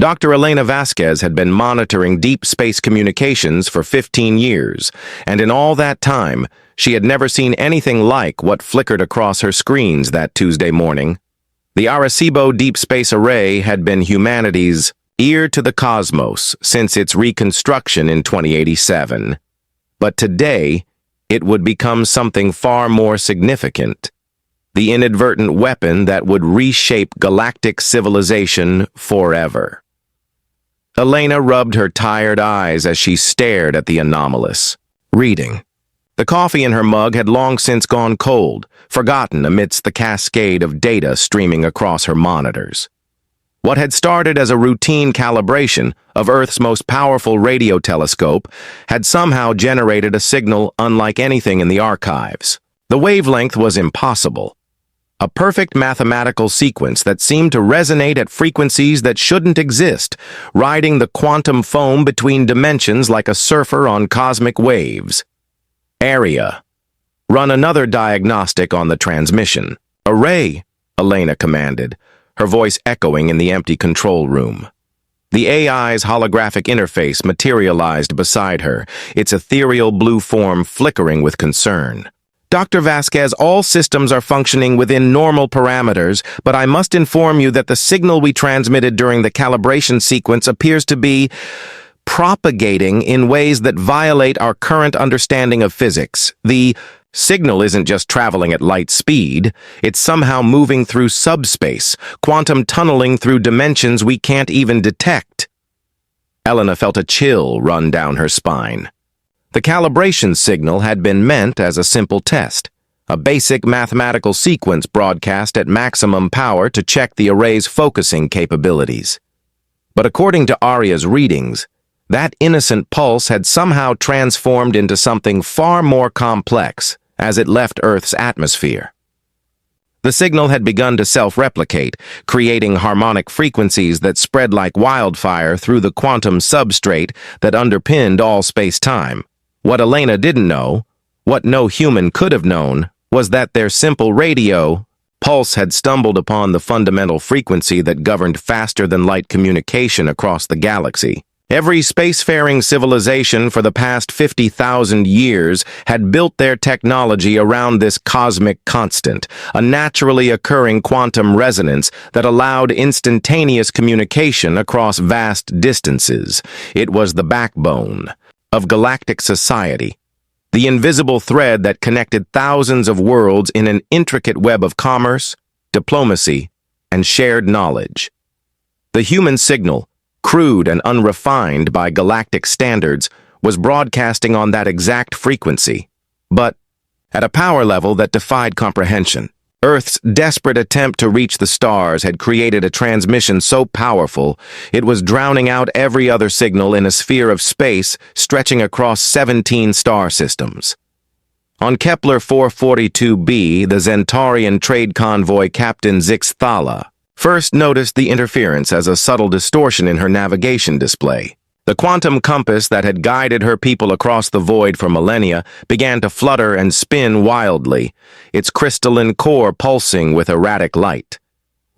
Dr. Elena Vasquez had been monitoring deep space communications for 15 years, and in all that time, she had never seen anything like what flickered across her screens that Tuesday morning. The Arecibo Deep Space Array had been humanity's ear to the cosmos since its reconstruction in 2087. But today, it would become something far more significant. The inadvertent weapon that would reshape galactic civilization forever. Elena rubbed her tired eyes as she stared at the anomalous reading. The coffee in her mug had long since gone cold, forgotten amidst the cascade of data streaming across her monitors. What had started as a routine calibration of Earth's most powerful radio telescope had somehow generated a signal unlike anything in the archives. The wavelength was impossible. A perfect mathematical sequence that seemed to resonate at frequencies that shouldn't exist, riding the quantum foam between dimensions like a surfer on cosmic waves. Area. Run another diagnostic on the transmission. Array, Elena commanded, her voice echoing in the empty control room. The AI's holographic interface materialized beside her, its ethereal blue form flickering with concern. Dr. Vasquez, all systems are functioning within normal parameters, but I must inform you that the signal we transmitted during the calibration sequence appears to be propagating in ways that violate our current understanding of physics. The signal isn't just traveling at light speed, it's somehow moving through subspace, quantum tunneling through dimensions we can't even detect. Elena felt a chill run down her spine. The calibration signal had been meant as a simple test, a basic mathematical sequence broadcast at maximum power to check the array's focusing capabilities. But according to Aria's readings, that innocent pulse had somehow transformed into something far more complex as it left Earth's atmosphere. The signal had begun to self-replicate, creating harmonic frequencies that spread like wildfire through the quantum substrate that underpinned all space-time. What Elena didn't know, what no human could have known, was that their simple radio pulse had stumbled upon the fundamental frequency that governed faster-than-light communication across the galaxy. Every spacefaring civilization for the past 50,000 years had built their technology around this cosmic constant, a naturally occurring quantum resonance that allowed instantaneous communication across vast distances. It was the backbone of galactic society, the invisible thread that connected thousands of worlds in an intricate web of commerce, diplomacy, and shared knowledge. The human signal, crude and unrefined by galactic standards, was broadcasting on that exact frequency, but at a power level that defied comprehension. Earth's desperate attempt to reach the stars had created a transmission so powerful it was drowning out every other signal in a sphere of space stretching across 17 star systems. On Kepler 442b, the Zentaurian trade convoy Captain Zix Thala first noticed the interference as a subtle distortion in her navigation display. The quantum compass that had guided her people across the void for millennia began to flutter and spin wildly, its crystalline core pulsing with erratic light.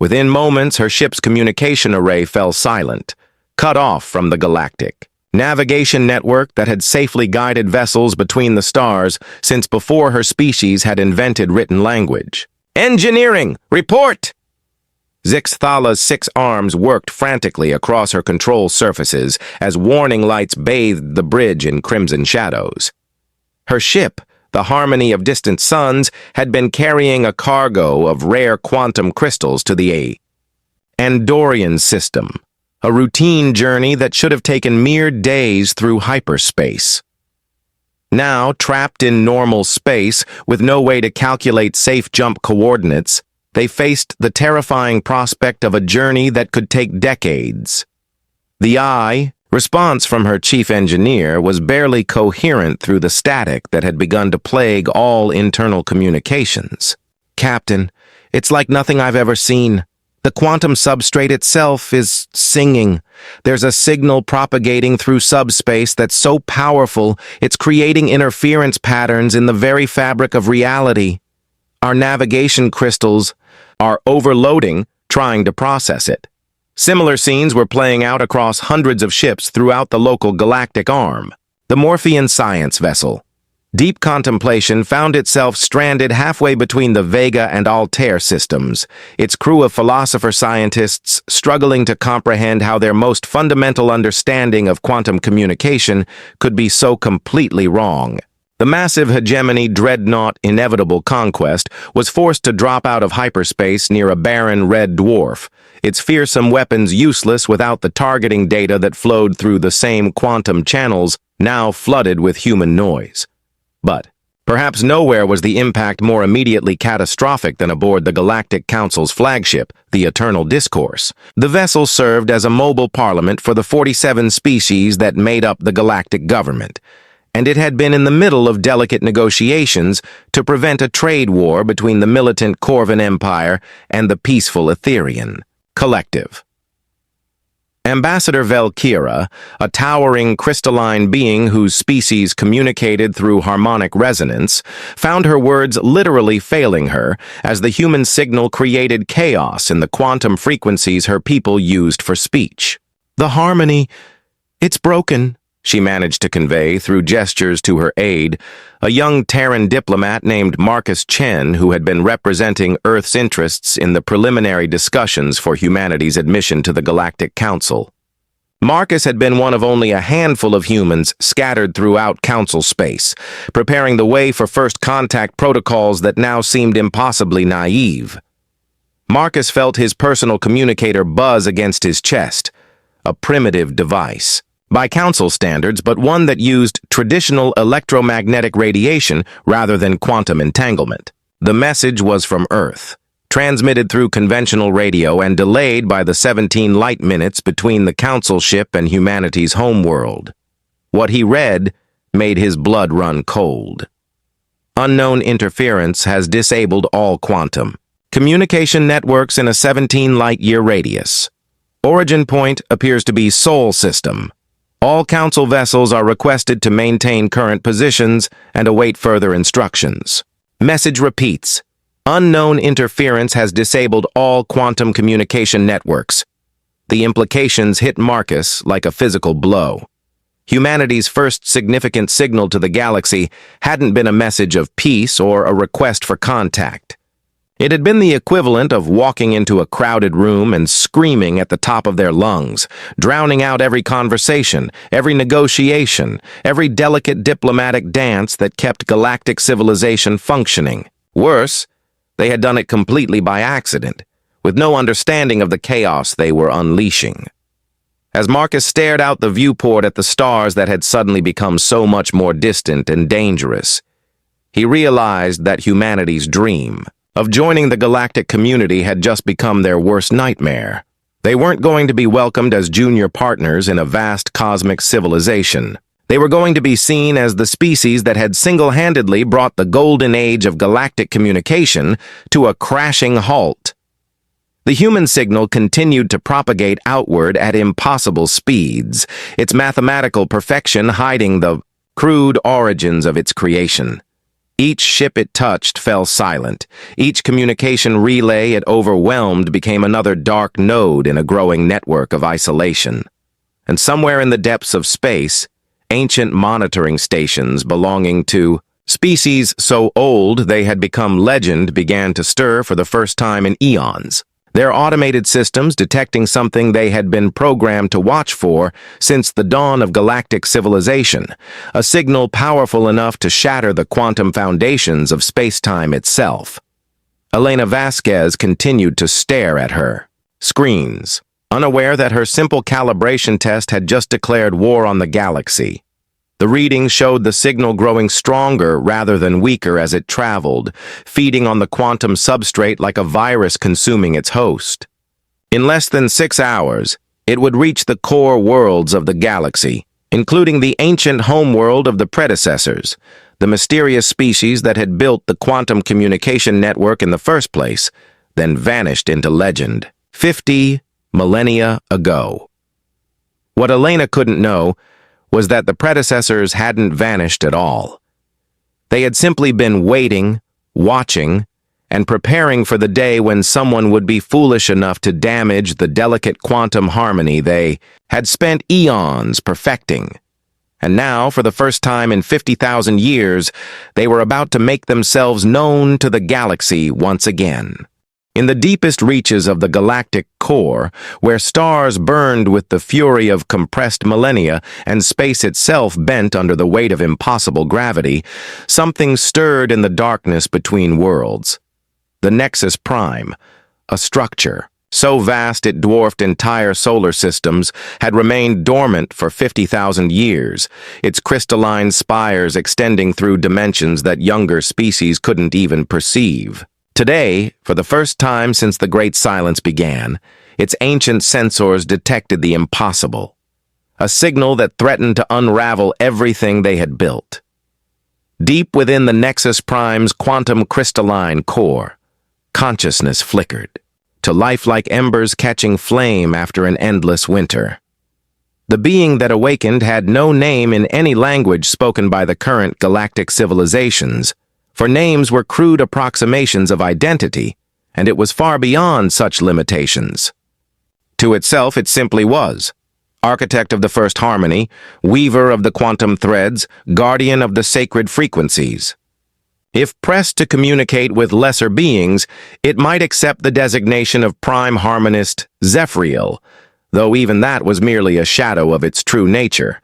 Within moments, her ship's communication array fell silent, cut off from the Galactic navigation network that had safely guided vessels between the stars since before her species had invented written language. "Engineering, report!" Zix Thala's 6 arms worked frantically across her control surfaces as warning lights bathed the bridge in crimson shadows. Her ship, the Harmony of Distant Suns, had been carrying a cargo of rare quantum crystals to the Andorian system, a routine journey that should have taken mere days through hyperspace. Now, trapped in normal space, with no way to calculate safe jump coordinates, they faced the terrifying prospect of a journey that could take decades. The response from her chief engineer was barely coherent through the static that had begun to plague all internal communications. "Captain, it's like nothing I've ever seen. The quantum substrate itself is singing. There's a signal propagating through subspace that's so powerful it's creating interference patterns in the very fabric of reality. Our navigation crystals are overloading trying to process it." Similar scenes were playing out across hundreds of ships throughout the local galactic arm, the Morphean science vessel. Deep contemplation found itself stranded halfway between the Vega and Altair systems, its crew of philosopher-scientists struggling to comprehend how their most fundamental understanding of quantum communication could be so completely wrong. The massive hegemony dreadnought Inevitable Conquest was forced to drop out of hyperspace near a barren red dwarf, its fearsome weapons useless without the targeting data that flowed through the same quantum channels now flooded with human noise. But perhaps nowhere was the impact more immediately catastrophic than aboard the Galactic Council's flagship, the Eternal Discourse. The vessel served as a mobile parliament for the 47 species that made up the galactic government, and it had been in the middle of delicate negotiations to prevent a trade war between the militant Corvan Empire and the peaceful Etherian Collective. Ambassador Velkira, a towering crystalline being whose species communicated through harmonic resonance, found her words literally failing her as the human signal created chaos in the quantum frequencies her people used for speech. "The harmony, it's broken," she managed to convey through gestures to her aide, a young Terran diplomat named Marcus Chen who had been representing Earth's interests in the preliminary discussions for humanity's admission to the Galactic Council. Marcus had been one of only a handful of humans scattered throughout Council space, preparing the way for first contact protocols that now seemed impossibly naive. Marcus felt his personal communicator buzz against his chest, a primitive device. By Council standards, but one that used traditional electromagnetic radiation rather than quantum entanglement. The message was from Earth, transmitted through conventional radio and delayed by the 17 light minutes between the Council ship and humanity's homeworld. What he read made his blood run cold. Unknown interference has disabled all quantum communication networks in a 17 light-year radius. Origin point appears to be Sol System. All Council vessels are requested to maintain current positions and await further instructions. Message repeats. Unknown interference has disabled all quantum communication networks. The implications hit Marcus like a physical blow. Humanity's first significant signal to the galaxy hadn't been a message of peace or a request for contact. It had been the equivalent of walking into a crowded room and screaming at the top of their lungs, drowning out every conversation, every negotiation, every delicate diplomatic dance that kept galactic civilization functioning. Worse, they had done it completely by accident, with no understanding of the chaos they were unleashing. As Marcus stared out the viewport at the stars that had suddenly become so much more distant and dangerous, he realized that humanity's dream of joining the galactic community had just become their worst nightmare. They weren't going to be welcomed as junior partners in a vast cosmic civilization. They were going to be seen as the species that had single-handedly brought the golden age of galactic communication to a crashing halt. The human signal continued to propagate outward at impossible speeds, its mathematical perfection hiding the crude origins of its creation. Each ship it touched fell silent. Each communication relay it overwhelmed became another dark node in a growing network of isolation. And somewhere in the depths of space, ancient monitoring stations belonging to species so old they had become legend began to stir for the first time in eons. Their automated systems detecting something they had been programmed to watch for since the dawn of galactic civilization, a signal powerful enough to shatter the quantum foundations of space-time itself. Elena Vasquez continued to stare at her screens, unaware that her simple calibration test had just declared war on the galaxy. The readings showed the signal growing stronger rather than weaker as it traveled, feeding on the quantum substrate like a virus consuming its host. In less than 6 hours, it would reach the core worlds of the galaxy, including the ancient homeworld of the predecessors, the mysterious species that had built the quantum communication network in the first place, then vanished into legend 50 millennia ago. What Elena couldn't know was that the predecessors hadn't vanished at all. They had simply been waiting, watching, and preparing for the day when someone would be foolish enough to damage the delicate quantum harmony they had spent eons perfecting. And now, for the first time in 50,000 years, they were about to make themselves known to the galaxy once again. In the deepest reaches of the galactic core, where stars burned with the fury of compressed millennia and space itself bent under the weight of impossible gravity, something stirred in the darkness between worlds. The Nexus Prime, a structure so vast it dwarfed entire solar systems, had remained dormant for 50,000 years, its crystalline spires extending through dimensions that younger species couldn't even perceive. Today, for the first time since the Great Silence began, its ancient sensors detected the impossible, a signal that threatened to unravel everything they had built. Deep within the Nexus Prime's quantum crystalline core, consciousness flickered, to life like embers catching flame after an endless winter. The being that awakened had no name in any language spoken by the current galactic civilizations, for names were crude approximations of identity, and it was far beyond such limitations. To itself, it simply was. Architect of the first harmony, weaver of the quantum threads, guardian of the sacred frequencies. If pressed to communicate with lesser beings, it might accept the designation of prime harmonist Zephyriel, though even that was merely a shadow of its true nature.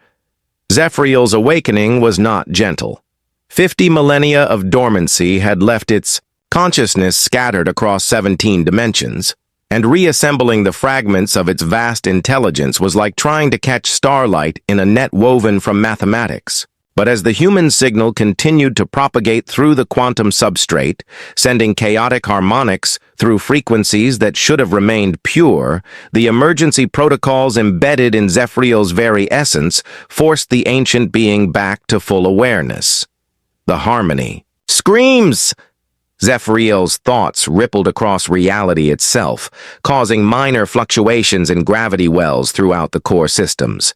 Zephyriel's awakening was not gentle. 50 millennia of dormancy had left its consciousness scattered across 17 dimensions, and reassembling the fragments of its vast intelligence was like trying to catch starlight in a net woven from mathematics. But as the human signal continued to propagate through the quantum substrate, sending chaotic harmonics through frequencies that should have remained pure, the emergency protocols embedded in Zephyriel's very essence forced the ancient being back to full awareness. The harmony. Screams! Zephyriel's thoughts rippled across reality itself, causing minor fluctuations in gravity wells throughout the core systems.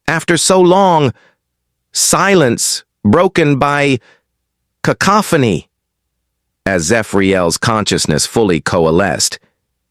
After so long, silence broken by cacophony. As Zephyriel's consciousness fully coalesced,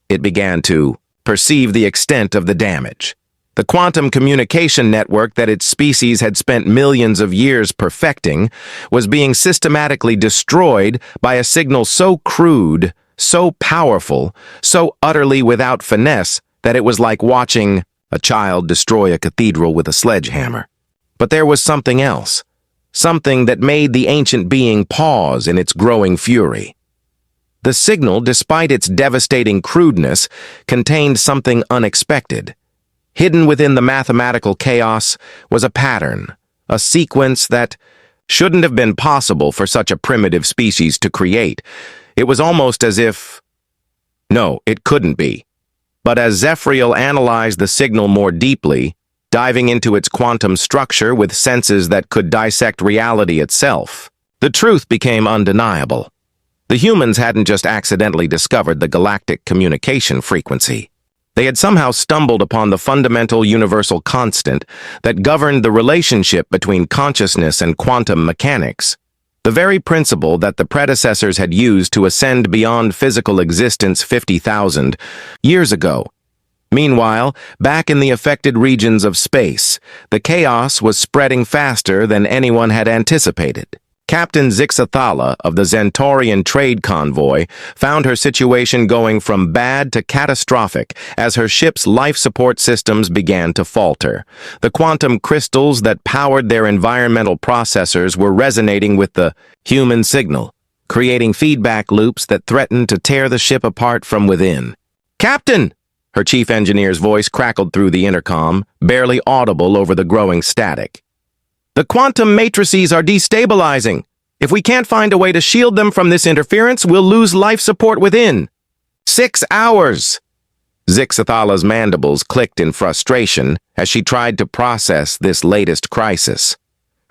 it began to perceive the extent of the damage. The quantum communication network that its species had spent millions of years perfecting was being systematically destroyed by a signal so crude, so powerful, so utterly without finesse that it was like watching a child destroy a cathedral with a sledgehammer. But there was something else, something that made the ancient being pause in its growing fury. The signal, despite its devastating crudeness, contained something unexpected. Hidden within the mathematical chaos was a pattern, a sequence that shouldn't have been possible for such a primitive species to create. It was almost as if... No, it couldn't be. But as Zephyriel analyzed the signal more deeply, diving into its quantum structure with senses that could dissect reality itself, the truth became undeniable. The humans hadn't just accidentally discovered the galactic communication frequency. They had somehow stumbled upon the fundamental universal constant that governed the relationship between consciousness and quantum mechanics, the very principle that the predecessors had used to ascend beyond physical existence 50,000 years ago. Meanwhile, back in the affected regions of space, the chaos was spreading faster than anyone had anticipated. Captain Zixathala of the Zentaurian trade convoy found her situation going from bad to catastrophic as her ship's life support systems began to falter. The quantum crystals that powered their environmental processors were resonating with the human signal, creating feedback loops that threatened to tear the ship apart from within. "Captain!" Her chief engineer's voice crackled through the intercom, barely audible over the growing static. "The quantum matrices are destabilizing. If we can't find a way to shield them from this interference, we'll lose life support within." 6 hours! Zixathala's mandibles clicked in frustration as she tried to process this latest crisis.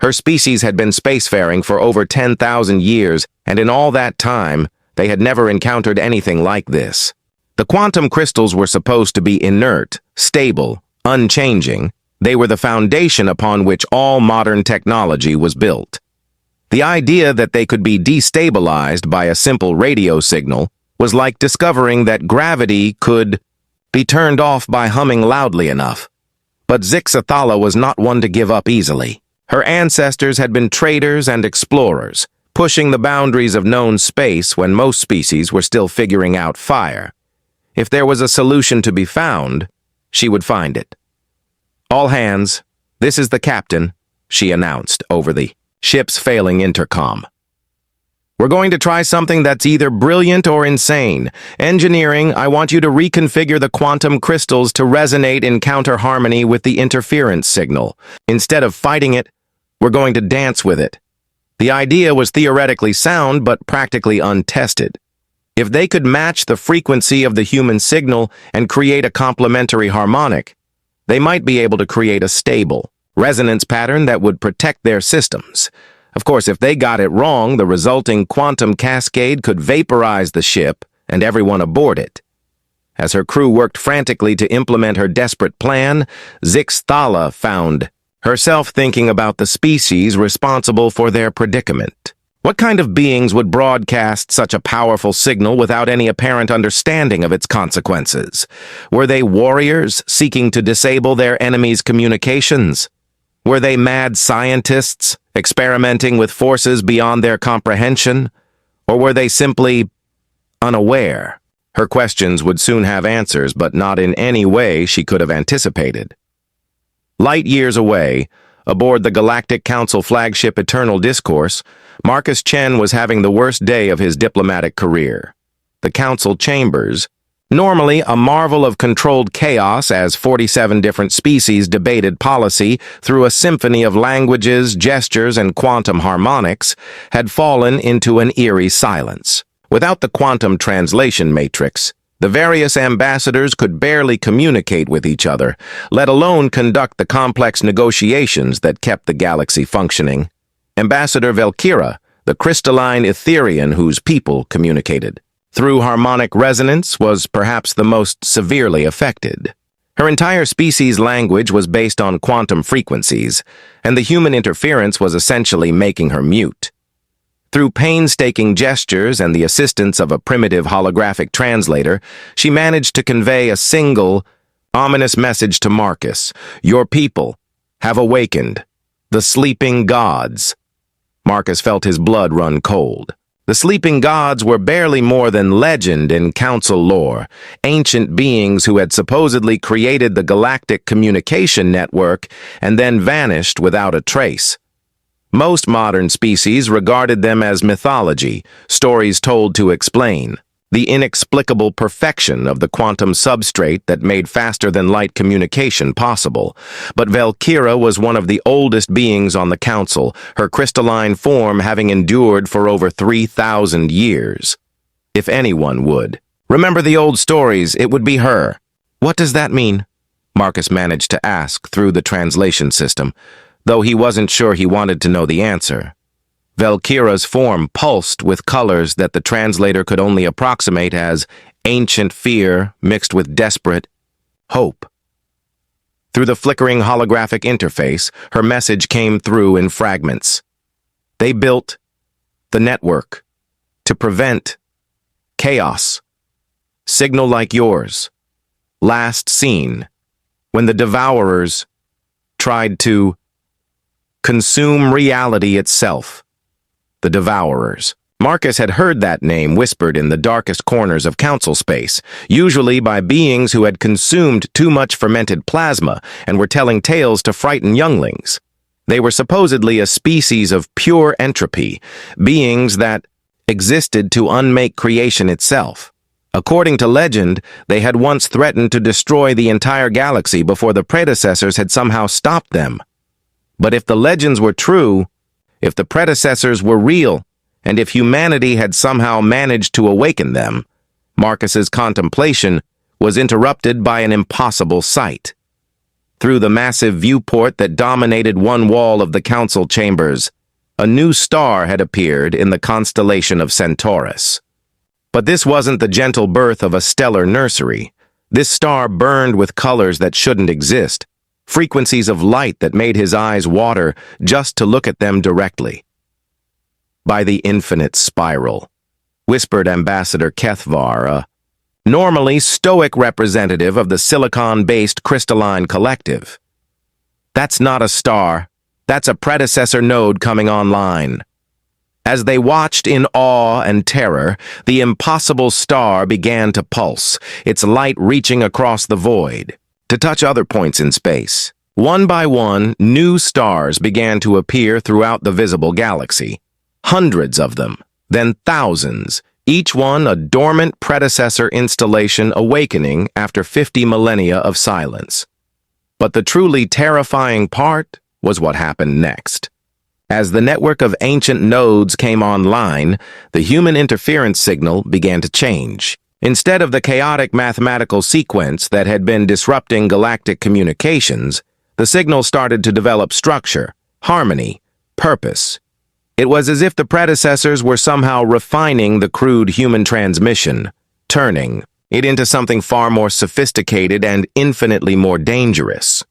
Her species had been spacefaring for over 10,000 years, and in all that time, they had never encountered anything like this. The quantum crystals were supposed to be inert, stable, unchanging. They were the foundation upon which all modern technology was built. The idea that they could be destabilized by a simple radio signal was like discovering that gravity could be turned off by humming loudly enough. But Zixathala was not one to give up easily. Her ancestors had been traders and explorers, pushing the boundaries of known space when most species were still figuring out fire. If there was a solution to be found, she would find it. "All hands, this is the captain," she announced over the ship's failing intercom. "We're going to try something that's either brilliant or insane. Engineering, I want you to reconfigure the quantum crystals to resonate in counter-harmony with the interference signal. Instead of fighting it, we're going to dance with it." The idea was theoretically sound but practically untested. If they could match the frequency of the human signal and create a complementary harmonic, they might be able to create a stable resonance pattern that would protect their systems. Of course, if they got it wrong, the resulting quantum cascade could vaporize the ship and everyone aboard it. As her crew worked frantically to implement her desperate plan, Zixathala found herself thinking about the species responsible for their predicament. What kind of beings would broadcast such a powerful signal without any apparent understanding of its consequences? Were they warriors seeking to disable their enemies' communications? Were they mad scientists experimenting with forces beyond their comprehension? Or were they simply unaware? Her questions would soon have answers, but not in any way she could have anticipated. Light years away, aboard the Galactic Council flagship Eternal Discourse, Marcus Chen was having the worst day of his diplomatic career. The Council chambers, normally a marvel of controlled chaos as 47 different species debated policy through a symphony of languages, gestures, and quantum harmonics, had fallen into an eerie silence. Without the quantum translation matrix, the various ambassadors could barely communicate with each other, let alone conduct the complex negotiations that kept the galaxy functioning. Ambassador Valkyra, the crystalline Etherian whose people communicated through harmonic resonance, was perhaps the most severely affected. Her entire species' language was based on quantum frequencies, and the human interference was essentially making her mute. Through painstaking gestures and the assistance of a primitive holographic translator, she managed to convey a single, ominous message to Marcus: "Your people have awakened. The sleeping gods." Marcus felt his blood run cold. The sleeping gods were barely more than legend in council lore, ancient beings who had supposedly created the galactic communication network and then vanished without a trace. Most modern species regarded them as mythology, stories told to explain the inexplicable perfection of the quantum substrate that made faster-than-light communication possible. But Valkyra was one of the oldest beings on the council, her crystalline form having endured for over 3,000 years. If anyone would remember the old stories, it would be her. "What does that mean?" Marcus managed to ask through the translation system, though he wasn't sure he wanted to know the answer. Valkyra's form pulsed with colors that the translator could only approximate as ancient fear mixed with desperate hope. Through the flickering holographic interface, her message came through in fragments. "They built the network to prevent chaos. Signal like yours. Last seen when the Devourers tried to consume reality itself." The Devourers. Marcus had heard that name whispered in the darkest corners of council space, usually by beings who had consumed too much fermented plasma and were telling tales to frighten younglings. They were supposedly a species of pure entropy, beings that existed to unmake creation itself. According to legend, they had once threatened to destroy the entire galaxy before the predecessors had somehow stopped them. But if the legends were true, if the predecessors were real, and if humanity had somehow managed to awaken them, Marcus's contemplation was interrupted by an impossible sight. Through the massive viewport that dominated one wall of the council chambers, a new star had appeared in the constellation of Centaurus. But this wasn't the gentle birth of a stellar nursery. This star burned with colors that shouldn't exist, frequencies of light that made his eyes water just to look at them directly. by the infinite spiral, whispered Ambassador Kethvar, a normally stoic representative of the silicon-based crystalline collective. That's not a star. That's a predecessor node coming online. As they watched in awe and terror, the impossible star began to pulse, its light reaching across the void, to touch other points in space. One by one, new stars began to appear throughout the visible galaxy. Hundreds of them, then thousands, each one a dormant predecessor installation awakening after 50 millennia of silence. But the truly terrifying part was what happened next. As the network of ancient nodes came online, the human interference signal began to change. Instead of the chaotic mathematical sequence that had been disrupting galactic communications, the signal started to develop structure, harmony, purpose. It was as if the predecessors were somehow refining the crude human transmission, turning it into something far more sophisticated and infinitely more dangerous.